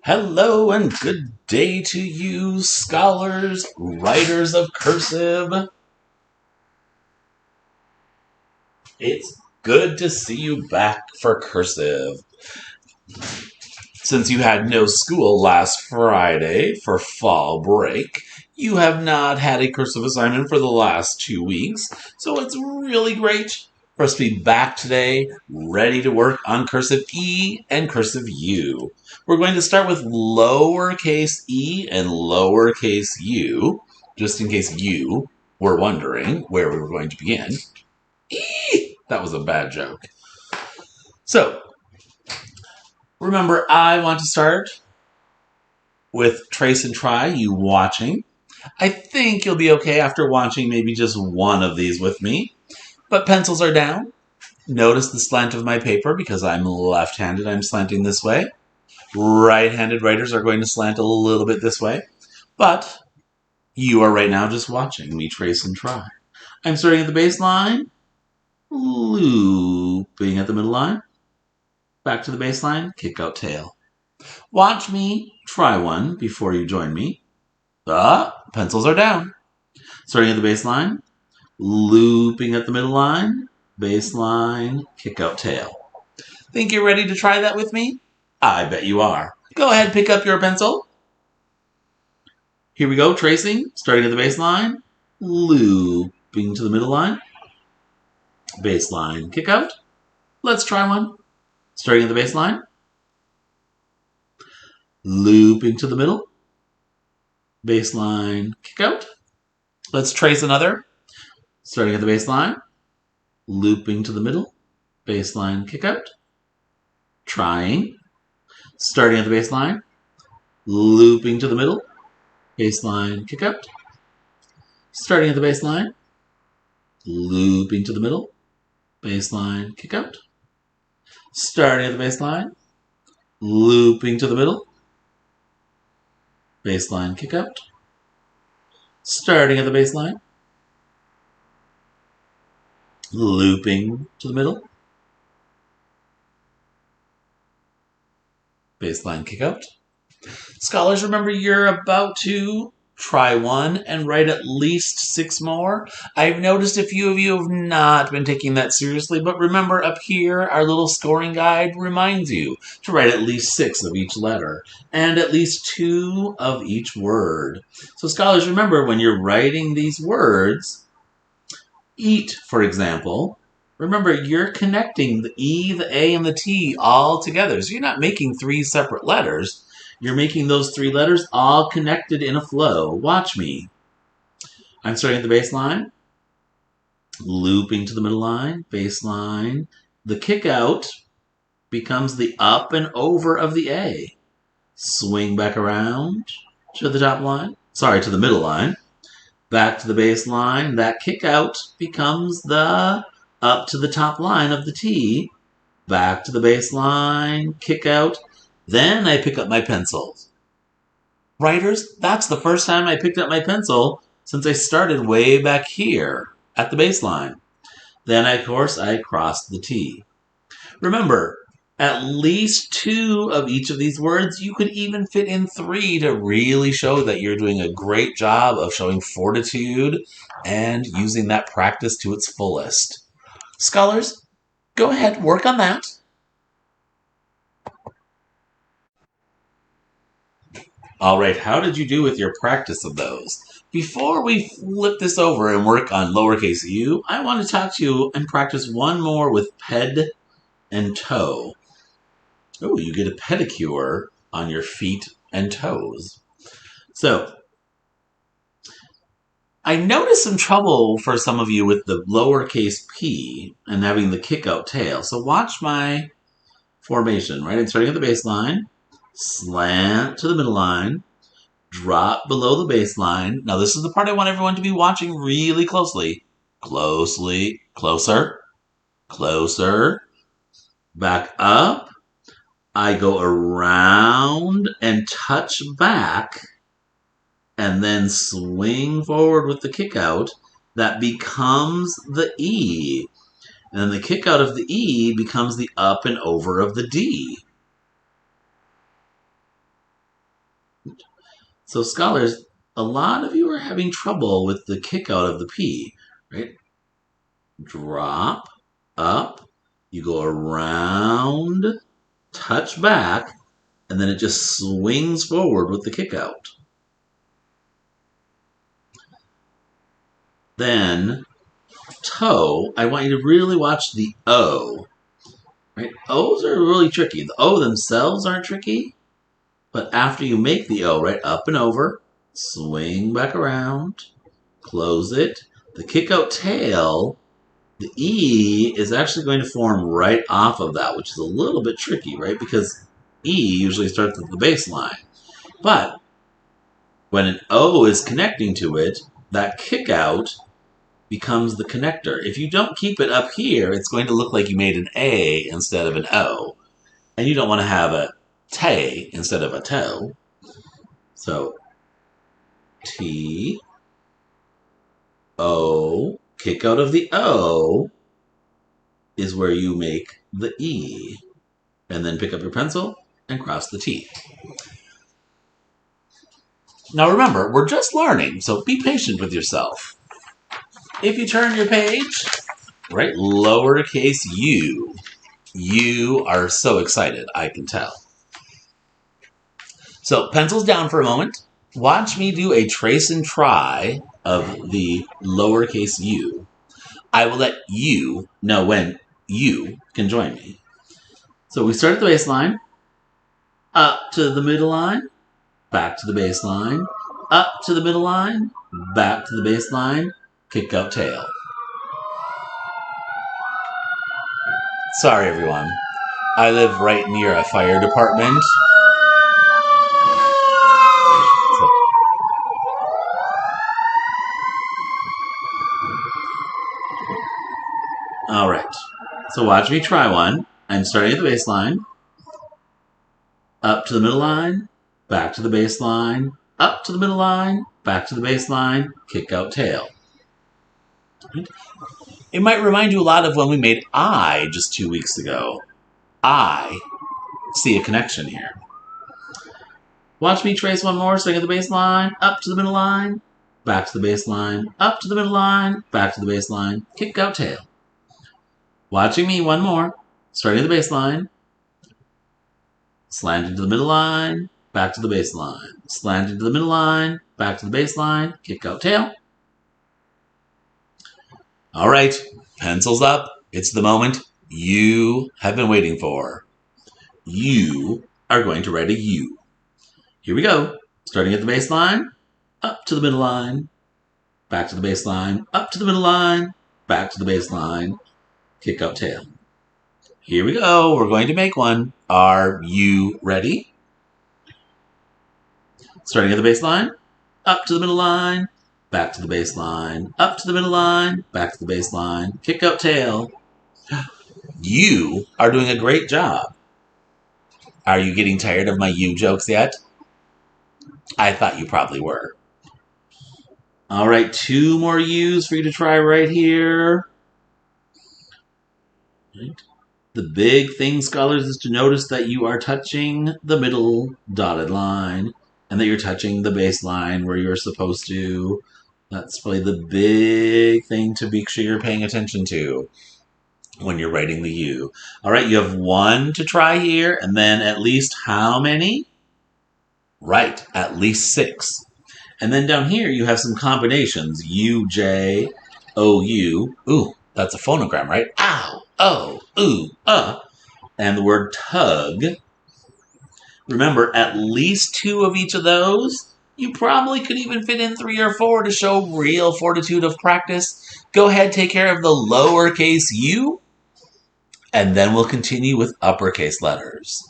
Hello and good day to you, scholars, writers of cursive. It's good to see you back for cursive. Since you had no school last Friday for fall break, you have not had a cursive assignment for the last 2 weeks, so it's really great for us to be back today, ready to work on cursive E and cursive U. We're going to start with lowercase e and lowercase u, just in case you were wondering where we were going to begin. That was a bad joke. So, remember, I want to start with trace and try, you watching. I think you'll be okay after watching maybe just one of these with me. But pencils are down. Notice the slant of my paper because I'm left-handed. I'm slanting this way. Right-handed writers are going to slant a little bit this way. But you are right now just watching me trace and try. I'm starting at the baseline, looping at the middle line, back to the baseline, kick out tail. Watch me try one before you join me. Pencils are down. Starting at the baseline, looping at the middle line, baseline, kick out tail. Think you're ready to try that with me? I bet you are. Go ahead, pick up your pencil. Here we go, tracing, starting at the baseline, looping to the middle line, baseline, kick out. Let's try one. Starting at the baseline, looping to the middle, baseline, kick out. Let's trace another. Starting at the baseline, looping to the middle, baseline, kick out. Trying. Starting at the baseline, looping to the middle, baseline, kick out. Starting at the baseline, looping to the middle, baseline, kick out. Starting at the baseline, looping to the middle, baseline, kick out. Starting at the baseline, looping to the middle, baseline, kick out. Scholars, remember you're about to try one and write at least 6 more. I've noticed a few of you have not been taking that seriously, but remember up here, our little scoring guide reminds you to write at least 6 of each letter and at least 2 of each word. So scholars, remember when you're writing these words, eat, for example, remember you're connecting the E, the A, and the T all together. So you're not making 3 separate letters. You're making those 3 letters all connected in a flow. Watch me. I'm starting at the baseline, looping to the middle line, baseline. The kick out becomes the up and over of the A. Swing back around to the top line. Sorry, to the middle line. Back to the baseline. That kick out becomes the up to the top line of the T. Back to the baseline, kick out. Then I pick up my pencils. Writers, that's the first time I picked up my pencil since I started way back here at the baseline. Then, of course, I crossed the T. Remember, at least 2 of each of these words, you could even fit in 3 to really show that you're doing a great job of showing fortitude and using that practice to its fullest. Scholars, go ahead, work on that. All right, how did you do with your practice of those? Before we flip this over and work on lowercase u, I want to talk to you and practice one more with ped and toe. Oh, you get a pedicure on your feet and toes. So, I noticed some trouble for some of you with the lowercase p and having the kick out tail. So watch my formation, right? I'm starting at the baseline, slant to the middle line, drop below the baseline. Now this is the part I want everyone to be watching really closely. Closer, back up. I go around and touch back and then swing forward with the kick out. That becomes the E. And then the kick out of the E becomes the up and over of the D. So scholars, a lot of you are having trouble with the kick out of the P, right? Drop, up, you go around, touch back, and then it just swings forward with the kick out. Then toe, I want you to really watch the O. Right? O's are really tricky. The O themselves aren't tricky, but after you make the O, right, up and over, swing back around, close it. The kick out tail, the E is actually going to form right off of that, which is a little bit tricky, right? Because E usually starts at the baseline. But when an O is connecting to it, that kick out becomes the connector. If you don't keep it up here, it's going to look like you made an A instead of an O. And you don't want to have a tay instead of a toe. So T, O, kick out of the O is where you make the E. And then pick up your pencil and cross the T. Now remember, we're just learning, so be patient with yourself. If you turn your page, right, lowercase u. You are so excited, I can tell. So pencils down for a moment. Watch me do a trace and try of the lowercase u. I will let you know when you can join me. So we start at the baseline, up to the middle line, back to the baseline, up to the middle line, back to the baseline, kick out tail. Sorry, everyone. I live right near a fire department. All right. So watch me try one. I'm starting at the baseline, up to the middle line, back to the baseline, up to the middle line, back to the baseline, kick out tail. It might remind you a lot of when we made I just 2 weeks ago. I see a connection here. Watch me trace one more, starting at the baseline, up to the middle line, back to the baseline, up to the middle line, back to the baseline, kick out tail. Watching me one more, starting at the baseline, slant into the middle line, back to the baseline, slant into the middle line, back to the baseline, kick out tail. All right, pencils up. It's the moment you have been waiting for. You are going to write a U. Here we go. Starting at the baseline, up to the middle line, back to the baseline, up to the middle line, back to the baseline, kick out tail. Here we go. We're going to make one. Are you ready? Starting at the baseline, up to the middle line, back to the baseline, up to the middle line, back to the baseline, kick out tail. You are doing a great job. Are you getting tired of my you jokes yet? I thought you probably were. All right, 2 more U's for you to try right here. Right. The big thing, scholars, is to notice that you are touching the middle dotted line and that you're touching the baseline where you're supposed to. That's probably the big thing to make sure you're paying attention to when you're writing the U. All right, you have 1 to try here, and then at least how many? Right, at least 6. And then down here you have some combinations. U, J, O, U. Ooh, that's a phonogram, right? Ow, oh, ooh, and the word tug. Remember, at least 2 of each of those. You probably could even fit in 3 or 4 to show real fortitude of practice. Go ahead, take care of the lowercase u, and then we'll continue with uppercase letters.